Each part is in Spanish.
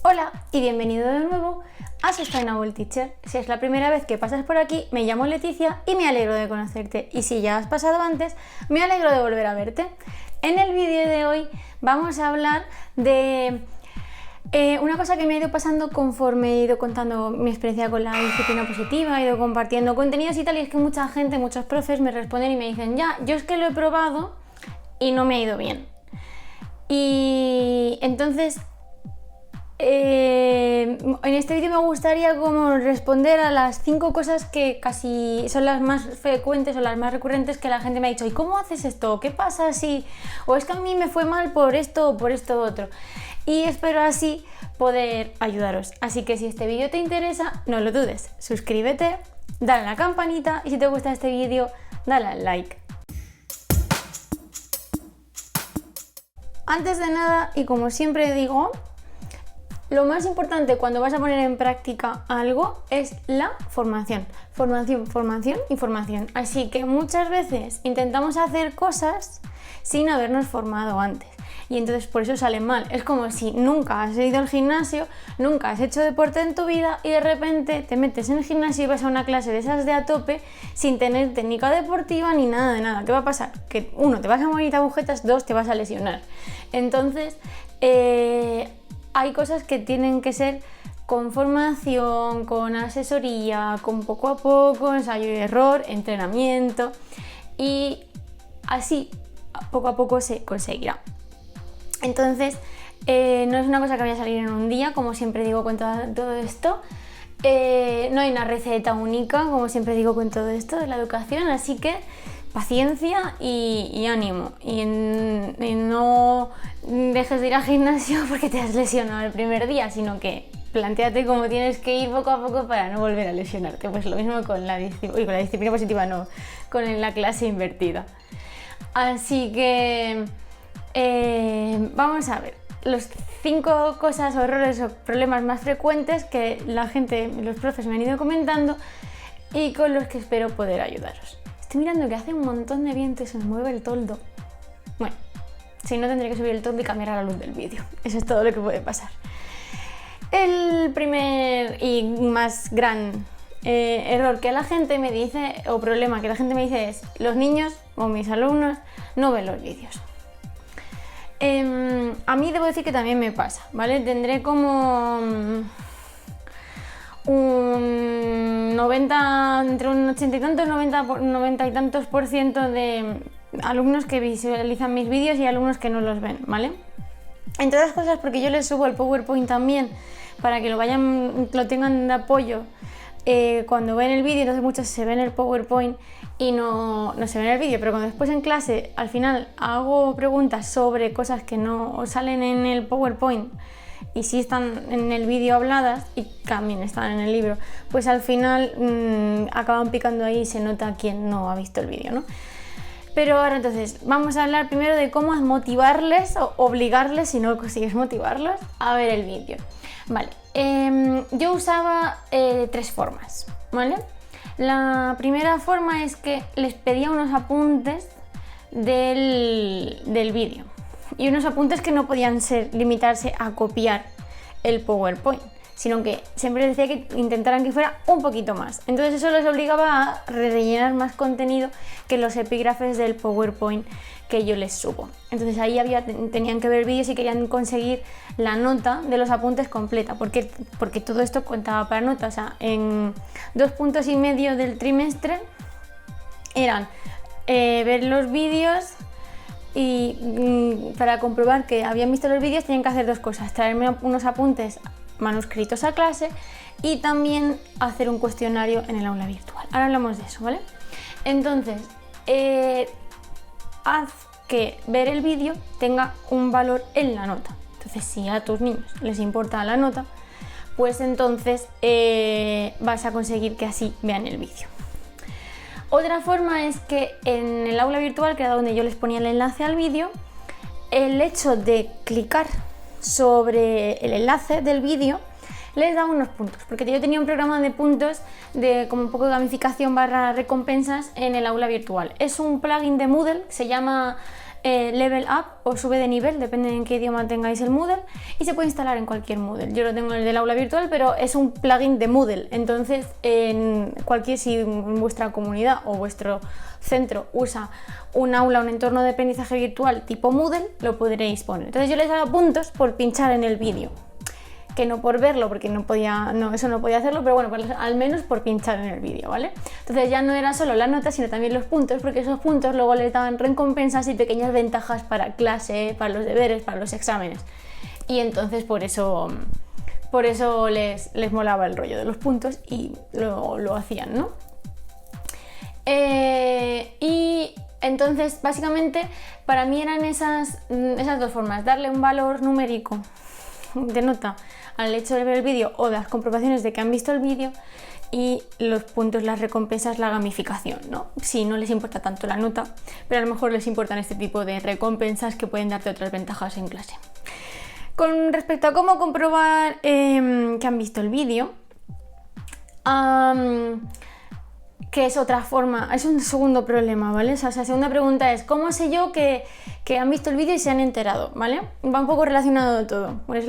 Hola y bienvenido de nuevo a Sustainable Teacher. Si es la primera vez que pasas por aquí, me llamo Leticia y me alegro de conocerte. Y si ya has pasado antes, me alegro de volver a verte. En el vídeo de hoy vamos a hablar de una cosa que me ha ido pasando conforme he ido contando mi experiencia con la disciplina positiva, he ido compartiendo contenidos y tal, y es que mucha gente, muchos profes me responden y me dicen, ya, yo es que lo he probado y no me ha ido bien. Y entonces en este vídeo me gustaría como responder a las 5 cosas que casi son las más frecuentes o las más recurrentes que la gente me ha dicho. ¿Y cómo haces esto? ¿Qué pasa si? O es que a mí me fue mal por esto o por esto otro. Y espero así poder ayudaros. Así que si este vídeo te interesa, no lo dudes. Suscríbete, dale a la campanita y si te gusta este vídeo, dale al like. Antes de nada, y como siempre digo, lo más importante cuando vas a poner en práctica algo es la formación. Formación, formación y formación. Así que muchas veces intentamos hacer cosas sin habernos formado antes. Y entonces por eso salen mal. Es como si nunca has ido al gimnasio, nunca has hecho deporte en tu vida y de repente te metes en el gimnasio y vas a una clase de esas de a tope sin tener técnica deportiva ni nada de nada. ¿Qué va a pasar? Que uno, te vas a morir de agujetas, dos, te vas a lesionar. Entonces, hay cosas que tienen que ser con formación, con asesoría, con poco a poco, ensayo y error, entrenamiento, y así poco a poco se conseguirá. Entonces, no es una cosa que vaya a salir en un día, como siempre digo con todo esto. No hay una receta única, como siempre digo con todo esto de la educación, así que paciencia y ánimo. Y no dejes de ir al gimnasio porque te has lesionado el primer día, sino que plantéate cómo tienes que ir poco a poco para no volver a lesionarte. Pues lo mismo con la disciplina positiva, no, con la clase invertida. Así que vamos a ver los 5 cosas, errores o problemas más frecuentes que la gente, los profes me han ido comentando y con los que espero poder ayudaros. Estoy mirando que hace un montón de viento y se me mueve el toldo. Bueno, si no tendré que subir el toldo y cambiar a la luz del vídeo. Eso es todo lo que puede pasar. El primer y más gran error que la gente me dice, o problema que la gente me dice es: los niños o mis alumnos no ven los vídeos. A mí debo decir que también me pasa, ¿vale? Tendré como un 90, entre un 80 y tantos, 90 y tantos por ciento de alumnos que visualizan mis vídeos y alumnos que no los ven, ¿vale? Entre otras cosas porque yo les subo el PowerPoint también para que lo tengan de apoyo cuando ven el vídeo. Entonces muchos se ven el PowerPoint y no se ven el vídeo, pero cuando después en clase al final hago preguntas sobre cosas que no salen en el PowerPoint y sí están en el vídeo habladas y también están en el libro, pues al final acaban picando ahí y se nota quién no ha visto el vídeo, ¿no? Pero ahora entonces vamos a hablar primero de cómo motivarles o obligarles, si no consigues motivarlos, a ver el vídeo. Vale, yo usaba 3 formas, ¿vale? La primera forma es que les pedía unos apuntes del vídeo y unos apuntes que no podían limitarse a copiar el PowerPoint, sino que siempre decía que intentaran que fuera un poquito más. Entonces eso les obligaba a rellenar más contenido que los epígrafes del PowerPoint que yo les subo. Entonces ahí tenían que ver vídeos y querían conseguir la nota de los apuntes completa, porque todo esto contaba para nota. O sea, en 2,5 puntos del trimestre eran ver los vídeos y para comprobar que habían visto los vídeos tenían que hacer 2 cosas: traerme unos apuntes manuscritos a clase y también hacer un cuestionario en el aula virtual. Ahora hablamos de eso, ¿vale? Entonces, haz que ver el vídeo tenga un valor en la nota. Entonces, si a tus niños les importa la nota, pues entonces vas a conseguir que así vean el vídeo. Otra forma es que en el aula virtual, que era donde yo les ponía el enlace al vídeo, el hecho de clicar sobre el enlace del vídeo les daba unos puntos, porque yo tenía un programa de puntos de como un poco de gamificación / recompensas en el aula virtual. Es un plugin de Moodle, se llama Level Up o sube de nivel, depende en qué idioma tengáis el Moodle, y se puede instalar en cualquier Moodle. Yo lo tengo en el del aula virtual, pero es un plugin de Moodle, entonces si vuestra comunidad o vuestro centro usa un aula, un entorno de aprendizaje virtual tipo Moodle, lo podréis poner. Entonces yo les daba puntos por pinchar en el vídeo, que no por verlo, porque eso no podía hacerlo, pero bueno, al menos por pinchar en el vídeo, ¿vale? Entonces ya no era solo la nota, sino también los puntos, porque esos puntos luego les daban recompensas y pequeñas ventajas para clase, para los deberes, para los exámenes. Y entonces por eso les molaba el rollo de los puntos y lo hacían, ¿no? Y entonces básicamente para mí eran esas dos formas: darle un valor numérico de nota al hecho de ver el vídeo o de las comprobaciones de que han visto el vídeo, y los puntos, las recompensas, la gamificación, ¿no? Si no les importa tanto la nota, pero a lo mejor les importan este tipo de recompensas que pueden darte otras ventajas en clase. Con respecto a cómo comprobar que han visto el vídeo, que es otra forma, es un segundo problema, ¿vale? O sea, la segunda pregunta es: ¿cómo sé yo que han visto el vídeo y se han enterado? ¿Vale? Va un poco relacionado todo. Pues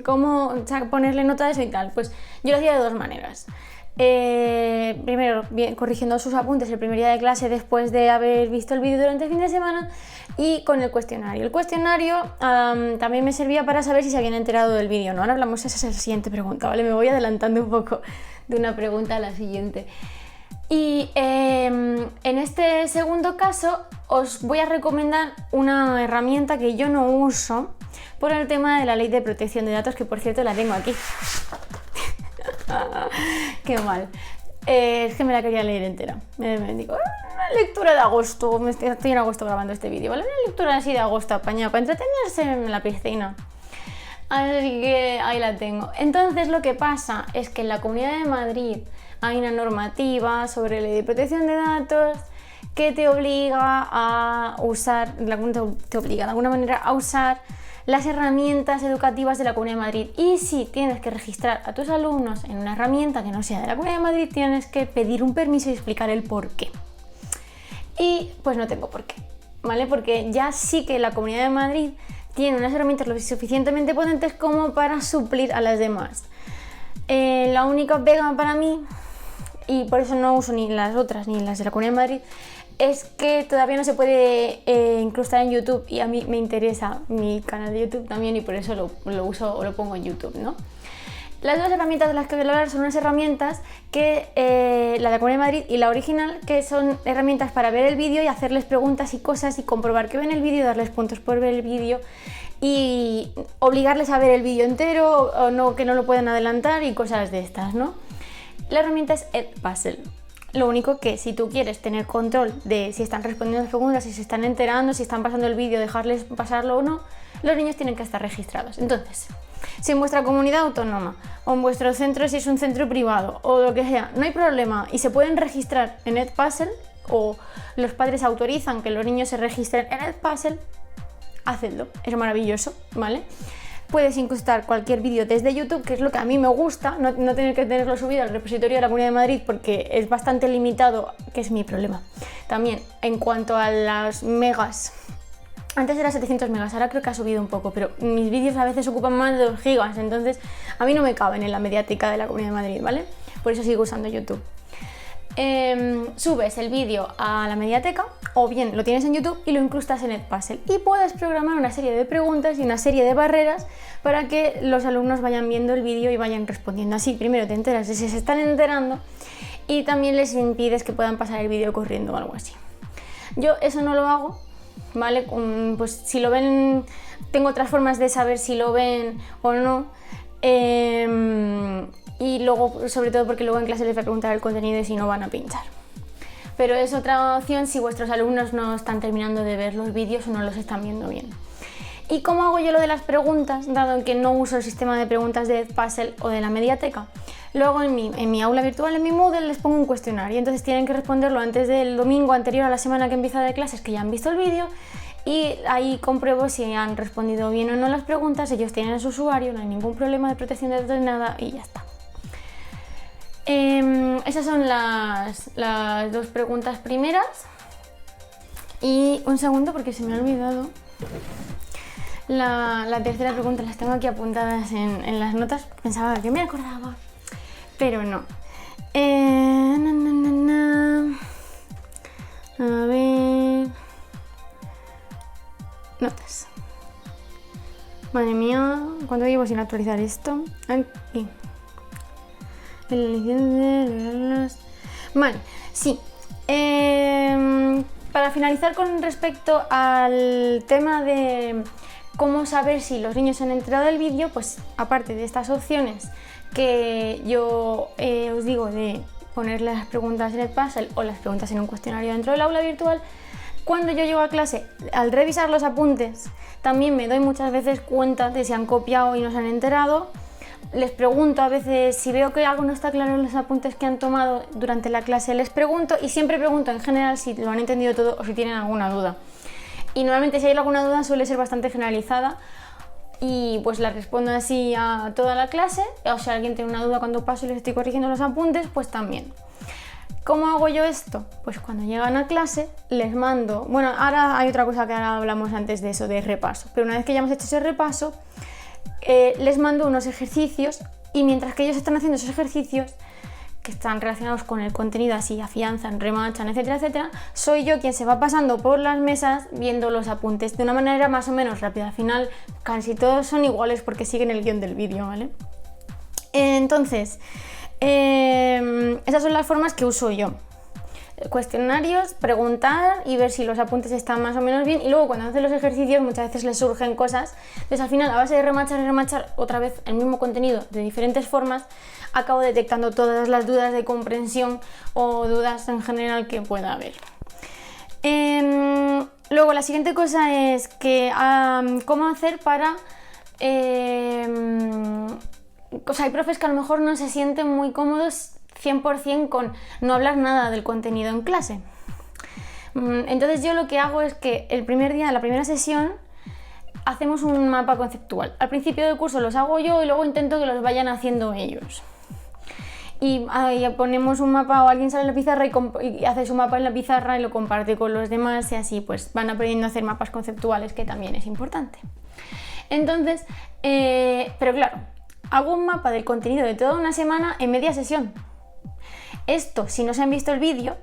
¿cómo ponerle nota a eso y tal? Pues yo lo hacía de dos maneras. Primero, corrigiendo sus apuntes el primer día de clase después de haber visto el vídeo durante el fin de semana, y con el cuestionario. El cuestionario también me servía para saber si se habían enterado del vídeo o no. Ahora hablamos, esa es la siguiente pregunta, ¿vale? Me voy adelantando un poco de una pregunta a la siguiente. Y en este segundo caso os voy a recomendar una herramienta que yo no uso por el tema de la ley de protección de datos, que por cierto la tengo aquí. Qué mal. Es que me la quería leer entera. Me digo, una lectura de agosto. Estoy en agosto grabando este vídeo, ¿vale? Una lectura así de agosto apañada para entretenerse en la piscina. Así que ahí la tengo. Entonces lo que pasa es que en la Comunidad de Madrid hay una normativa sobre ley de protección de datos que te obliga a usar, te obliga de alguna manera a usar las herramientas educativas de la Comunidad de Madrid. Y si tienes que registrar a tus alumnos en una herramienta que no sea de la Comunidad de Madrid, tienes que pedir un permiso y explicar el por qué. Y pues no tengo por qué, ¿vale? Porque ya sí que la Comunidad de Madrid tiene unas herramientas lo suficientemente potentes como para suplir a las demás. La única pega para mí, y por eso no uso ni las otras ni las de la Comunidad de Madrid, es que todavía no se puede incrustar en YouTube, y a mí me interesa mi canal de YouTube también, y por eso lo uso o lo pongo en YouTube, ¿no? Las dos herramientas de las que voy a hablar son unas herramientas que, la de la Comunidad de Madrid y la original, que son herramientas para ver el vídeo y hacerles preguntas y cosas y comprobar que ven el vídeo, darles puntos por ver el vídeo y obligarles a ver el vídeo entero o no, que no lo pueden adelantar y cosas de estas, ¿no? La herramienta es Edpuzzle. Lo único que si tú quieres tener control de si están respondiendo las preguntas, si se están enterando, si están pasando el vídeo, dejarles pasarlo o no, los niños tienen que estar registrados. Entonces, si en vuestra comunidad autónoma o en vuestro centro, si es un centro privado o lo que sea, no hay problema y se pueden registrar en Edpuzzle, o los padres autorizan que los niños se registren en Edpuzzle, hacedlo, es maravilloso, ¿vale? Puedes incrustar cualquier vídeo desde YouTube, que es lo que a mí me gusta, no tener que tenerlo subido al repositorio de la Comunidad de Madrid, porque es bastante limitado, que es mi problema. También, en cuanto a las megas, antes era 700 megas, ahora creo que ha subido un poco, pero mis vídeos a veces ocupan más de 2 gigas, entonces a mí no me caben en la mediática de la Comunidad de Madrid, ¿vale? Por eso sigo usando YouTube. Subes el vídeo a la mediateca, o bien lo tienes en YouTube y lo incrustas en Edpuzzle, y puedes programar una serie de preguntas y una serie de barreras para que los alumnos vayan viendo el vídeo y vayan respondiendo. Así primero te enteras de si se están enterando y también les impides que puedan pasar el vídeo corriendo o algo así. Yo eso no lo hago, ¿vale? Pues si lo ven, tengo otras formas de saber si lo ven o no. Y luego, sobre todo porque luego en clase les voy a preguntar el contenido y si no van a pinchar. Pero es otra opción si vuestros alumnos no están terminando de ver los vídeos o no los están viendo bien. ¿Y cómo hago yo lo de las preguntas, dado que no uso el sistema de preguntas de Edpuzzle o de la mediateca? Luego en mi aula virtual, en mi Moodle, les pongo un cuestionario, entonces tienen que responderlo antes del domingo anterior a la semana que empieza de clases, que ya han visto el vídeo, y ahí compruebo si han respondido bien o no las preguntas. Ellos tienen su usuario, no hay ningún problema de protección de datos ni nada, y ya está. Esas son las dos preguntas primeras. Y un segundo porque se me ha olvidado. La tercera pregunta las tengo aquí apuntadas en las notas. Pensaba que me acordaba, pero no. A ver... Notas. Madre mía, ¿cuánto llevo sin actualizar esto? Aquí. Vale, sí. Para finalizar con respecto al tema de cómo saber si los niños han enterado del vídeo, pues aparte de estas opciones que yo os digo de poner las preguntas en el puzzle o las preguntas en un cuestionario dentro del aula virtual, cuando yo llego a clase, al revisar los apuntes, también me doy muchas veces cuenta de si han copiado y no se han enterado. Les pregunto a veces si veo que algo no está claro en los apuntes que han tomado durante la clase, les pregunto y siempre pregunto en general si lo han entendido todo o si tienen alguna duda. Y normalmente si hay alguna duda suele ser bastante generalizada y pues la respondo así a toda la clase, o si alguien tiene una duda cuando paso y les estoy corrigiendo los apuntes, pues también. ¿Cómo hago yo esto? Pues cuando llegan a clase les mando, bueno, ahora hay otra cosa que ahora hablamos antes de eso, de repaso, pero una vez que ya hemos hecho ese repaso, les mando unos ejercicios y mientras que ellos están haciendo esos ejercicios que están relacionados con el contenido, así afianzan, remachan, etcétera, etcétera, soy yo quien se va pasando por las mesas viendo los apuntes de una manera más o menos rápida. Al final casi todos son iguales porque siguen el guión del vídeo, ¿vale? Entonces, esas son las formas que uso yo. Cuestionarios, preguntar y ver si los apuntes están más o menos bien, y luego cuando hacen los ejercicios muchas veces les surgen cosas, entonces al final a base de remachar y remachar otra vez el mismo contenido de diferentes formas, acabo detectando todas las dudas de comprensión o dudas en general que pueda haber. Luego la siguiente cosa es que cómo hacer para... o sea, hay profes que a lo mejor no se sienten muy cómodos 100% con no hablar nada del contenido en clase. Entonces yo lo que hago es que el primer día de la primera sesión hacemos un mapa conceptual. Al principio del curso los hago yo y luego intento que los vayan haciendo ellos. Y ponemos un mapa o alguien sale en la pizarra y hace su mapa en la pizarra y lo comparte con los demás y así pues van aprendiendo a hacer mapas conceptuales, que también es importante. Entonces, pero claro, hago un mapa del contenido de toda una semana en media sesión. Esto, si no se han visto el vídeo,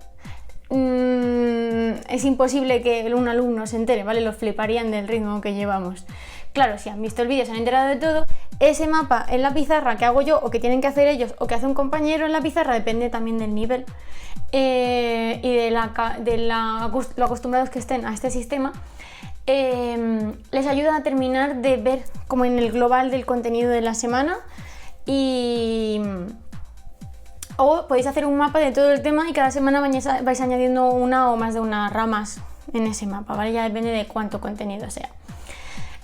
es imposible que un alumno se entere, ¿vale? Lo fliparían del ritmo que llevamos. Claro, si han visto el vídeo, se han enterado de todo, ese mapa en la pizarra que hago yo o que tienen que hacer ellos o que hace un compañero en la pizarra, depende también del nivel y de lo acostumbrados que estén a este sistema, les ayuda a terminar de ver como en el global del contenido de la semana o podéis hacer un mapa de todo el tema y cada semana vais añadiendo una o más de unas ramas en ese mapa, ¿vale? Ya depende de cuánto contenido sea.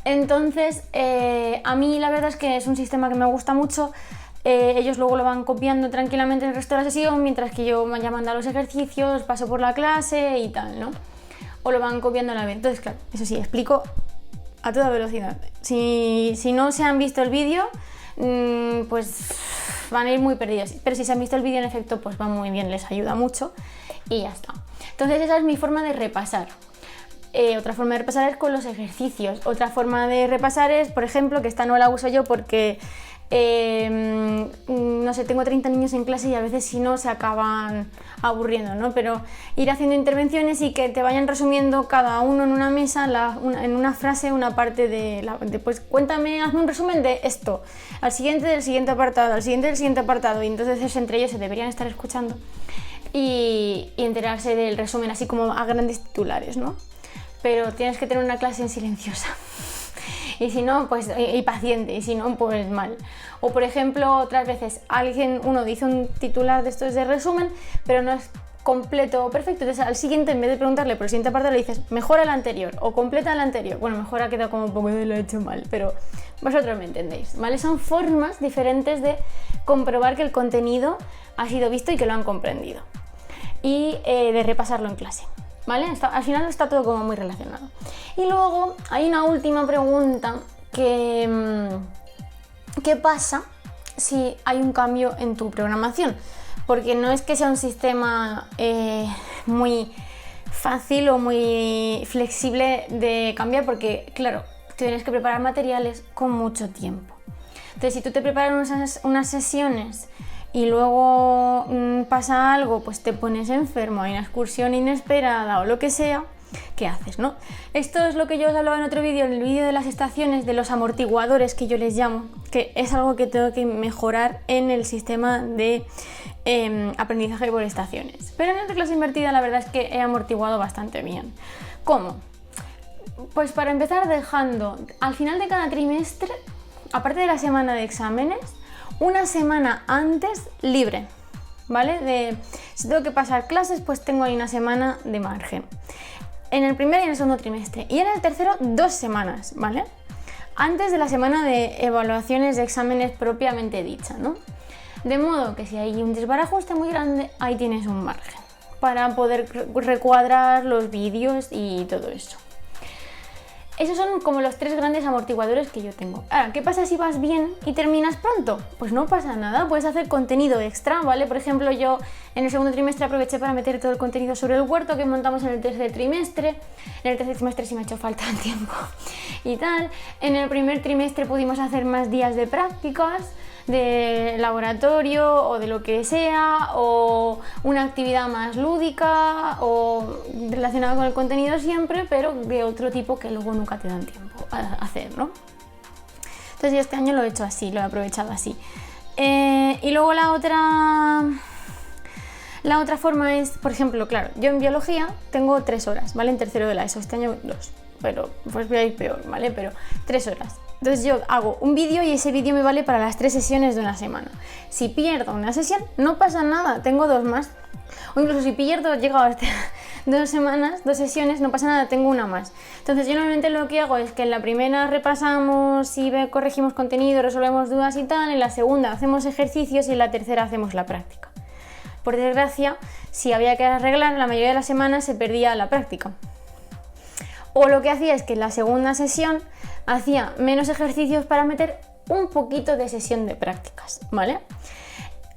Entonces, a mí la verdad es que es un sistema que me gusta mucho. Ellos luego lo van copiando tranquilamente en el resto de la sesión, mientras que yo ya mando los ejercicios, paso por la clase y tal, ¿no? O lo van copiando a la vez. Entonces, claro, eso sí, explico a toda velocidad. Si no se han visto el vídeo, pues van a ir muy perdidos, pero si se han visto el vídeo en efecto pues va muy bien, les ayuda mucho y ya está. Entonces esa es mi forma de repasar. Otra forma de repasar es con los ejercicios. Otra forma de repasar es, por ejemplo, que esta no la uso yo porque no sé, tengo 30 niños en clase y a veces si no se acaban aburriendo, ¿no? Pero ir haciendo intervenciones y que te vayan resumiendo cada uno en una mesa, en una frase, una parte pues cuéntame, hazme un resumen de esto, al siguiente del siguiente apartado, al siguiente del siguiente apartado, y entonces entre ellos se deberían estar escuchando y enterarse del resumen así como a grandes titulares, ¿no? Pero tienes que tener una clase en silenciosa. Y si no, pues y paciente, y si no, pues mal. O por ejemplo, otras veces uno dice un titular de estos de resumen, pero no es completo o perfecto, entonces al siguiente, en vez de preguntarle por el siguiente apartado, le dices mejora el anterior o completa el anterior. Bueno, mejor ha quedado como un poco de lo he hecho mal, pero vosotros me entendéis, ¿vale? Son formas diferentes de comprobar que el contenido ha sido visto y que lo han comprendido y de repasarlo en clase, ¿vale? Al final está todo como muy relacionado. Y luego hay una última pregunta que ¿qué pasa si hay un cambio en tu programación? Porque no es que sea un sistema muy fácil o muy flexible de cambiar porque, claro, tienes que preparar materiales con mucho tiempo. Entonces, si tú te preparas unas sesiones y luego pasa algo, pues te pones enfermo, hay una excursión inesperada o lo que sea, ¿qué haces, no? Esto es lo que yo os hablaba en otro vídeo, en el vídeo de las estaciones, de los amortiguadores que yo les llamo, que es algo que tengo que mejorar en el sistema de aprendizaje por estaciones. Pero en esta clase invertida la verdad es que he amortiguado bastante bien. ¿Cómo? Pues para empezar dejando al final de cada trimestre, aparte de la semana de exámenes, una semana antes libre, ¿vale? Si tengo que pasar clases, pues tengo ahí una semana de margen. En el primer y en el segundo trimestre. Y en el tercero, 2 semanas, ¿vale? Antes de la semana de evaluaciones de exámenes propiamente dicha, ¿no? De modo que si hay un desbarajuste muy grande, ahí tienes un margen para poder recuadrar los vídeos y todo eso. Esos son como los 3 grandes amortiguadores que yo tengo. Ahora, ¿qué pasa si vas bien y terminas pronto? Pues no pasa nada, puedes hacer contenido extra, ¿vale? Por ejemplo, yo en el segundo trimestre aproveché para meter todo el contenido sobre el huerto que montamos en el tercer trimestre. En el tercer trimestre sí me ha hecho falta el tiempo y tal. En el primer trimestre pudimos hacer más días de prácticas, de laboratorio o de lo que sea, o una actividad más lúdica o relacionada con el contenido siempre, pero de otro tipo que luego nunca te dan tiempo a hacer, ¿no? Entonces yo este año lo he hecho así, lo he aprovechado así. Y luego la otra forma es, por ejemplo, claro, yo en biología tengo 3 horas, ¿vale? En tercero de la ESO, este año 2, pero pues voy a ir peor, ¿vale? Pero 3 horas. Entonces yo hago un vídeo y ese vídeo me vale para las 3 sesiones de una semana. Si pierdo una sesión, no pasa nada, tengo 2 más. O incluso si pierdo, llego hasta 2 semanas, 2 sesiones, no pasa nada, tengo una más. Entonces yo normalmente lo que hago es que en la primera repasamos y corregimos contenido, resolvemos dudas y tal, en la segunda hacemos ejercicios y en la tercera hacemos la práctica. Por desgracia, si había que arreglar, la mayoría de las semanas se perdía la práctica. O lo que hacía es que en la segunda sesión hacía menos ejercicios para meter un poquito de sesión de prácticas, ¿vale?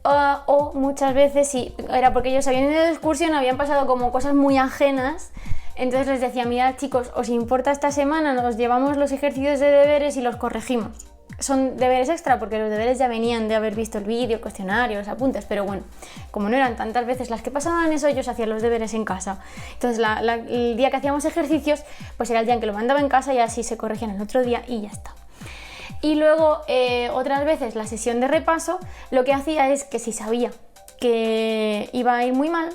O muchas veces, si era porque ellos habían ido de excursión, habían pasado como cosas muy ajenas, entonces les decía, mirad chicos, ¿os importa esta semana? Nos llevamos los ejercicios de deberes y los corregimos. Son deberes extra porque los deberes ya venían de haber visto el vídeo, cuestionario, los apuntes, pero bueno, como no eran tantas veces las que pasaban eso, ellos hacían los deberes en casa. Entonces el día que hacíamos ejercicios, pues era el día en que lo mandaba en casa y así se corregían el otro día y ya está. Y luego otras veces la sesión de repaso lo que hacía es que si sabía que iba a ir muy mal,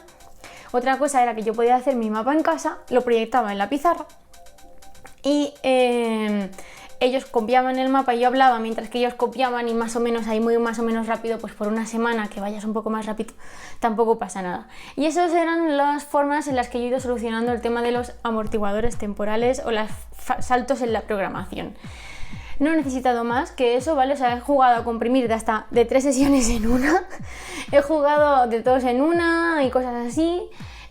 otra cosa era que yo podía hacer mi mapa en casa, lo proyectaba en la pizarra y ellos copiaban el mapa y yo hablaba mientras que ellos copiaban y más o menos ahí muy más o menos rápido, pues por una semana que vayas un poco más rápido tampoco pasa nada. Y esas eran las formas en las que yo he ido solucionando el tema de los amortiguadores temporales o los saltos en la programación. No he necesitado más que eso, ¿vale? O sea, he jugado a comprimir de 3 sesiones en una, he jugado de 2 en una y cosas así,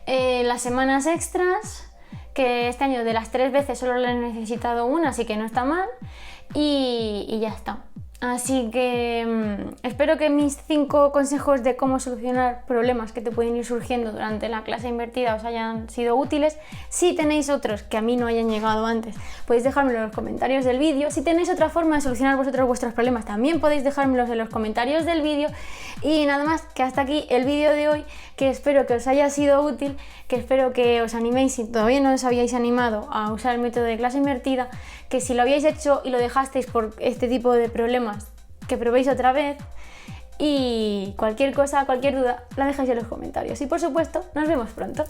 las semanas extras, que este año de las 3 veces solo le he necesitado una, así que no está mal, y ya está. Así que espero que mis 5 consejos de cómo solucionar problemas que te pueden ir surgiendo durante la clase invertida os hayan sido útiles. Si tenéis otros que a mí no hayan llegado antes, podéis dejármelo en los comentarios del vídeo. Si tenéis otra forma de solucionar vosotros vuestros problemas, también podéis dejármelos en los comentarios del vídeo. Y nada más, que hasta aquí el vídeo de hoy, que espero que os haya sido útil, que espero que os animéis si todavía no os habíais animado a usar el método de clase invertida, que si lo habíais hecho y lo dejasteis por este tipo de problemas, que probéis otra vez, y cualquier cosa, cualquier duda, la dejáis en los comentarios. Y por supuesto, nos vemos pronto.